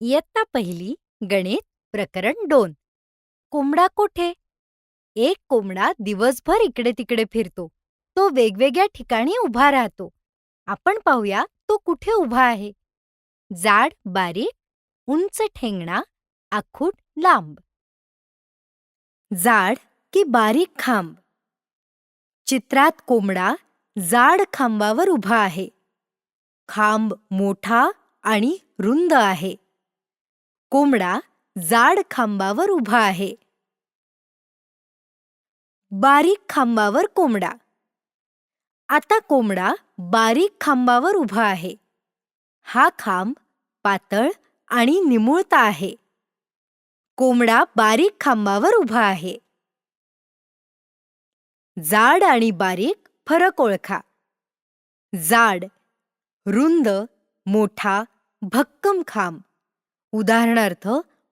इयत्ता पहिली गणित प्रकरण 2. कोंबडा कोठे? एक कोंबडा दिवसभर इकडे तिकडे फिरतो. तो वेगवेगळ्या ठिकाणी उभा राहतो. आपण पाहूया तो कुठे उभा आहे. जाड बारीक, उंच ठेंगणा, आखूड लांब. जाड की बारीक खांब? चित्रात कोंबडा जाड खांबावर उभा आहे. खांब मोठा आणि रुंद आहे. कोंबडा जाड खांबावर उभा आहे. बारीक खांबावर कोंबडा. आता कोंबडा बारीक खांबावर उभा आहे. हा खांब पातळ आणि निमुळता आहे. कोंबडा बारीक खांबावर उभा आहे. जाड आणि बारीक फरक ओळखा. जाड, रुंद, मोठा, भक्कम खांब. उदाहरणार्थ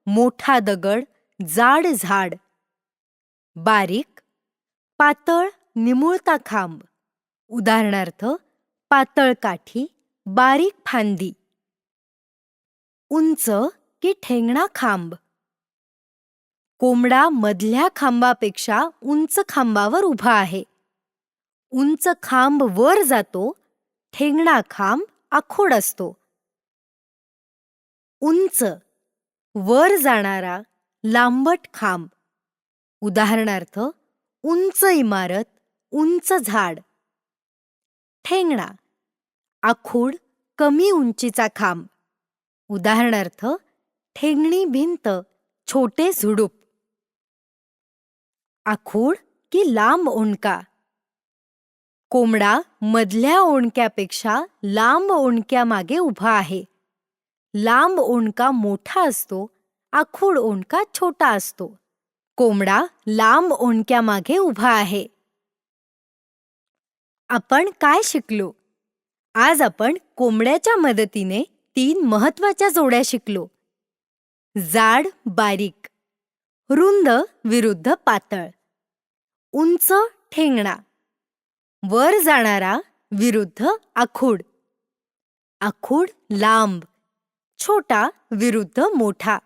मोठा दगड, जाड झाड. बारीक, पातळ, निमुळता खांब. उदाहरणार्थ पातळ काठी, बारीक फांदी. उंच की ठेंगणा खांब? कोंबडा मधल्या खांबापेक्षा उंच खांबावर उभा आहे. उंच खांब वर जातो, ठेंगणा खांब आखूड असतो. उंच, वर जाणारा, लांबट खांब. उदाहरणार्थ उंच इमारत, उंच झाड. ठेंगणा, आखूड, कमी उंचीचा खांब. उदाहरणार्थ ठेंगणी भिंत, छोटे झुडूप. आखूड की लांब ओंडका? कोंबडा मधल्या ओंडक्यापेक्षा लांब ओंडक्यामागे उभा आहे. लांब ओंडका मोठा असतो, आखूड ओंडका छोटा असतो. कोंबडा लांब ओंडक्यामागे उभा आहे. आपण काय शिकलो? आज आपण कोंबड्याच्या मदतीने 3 महत्त्वाच्या जोड्या शिकलो. जाड बारीक, रुंद विरुद्ध पातळ, उंच ठेंगणा, वर जाणारा विरुद्ध आखूड, आखूड लांब, छोटा विरुद्ध मोठा.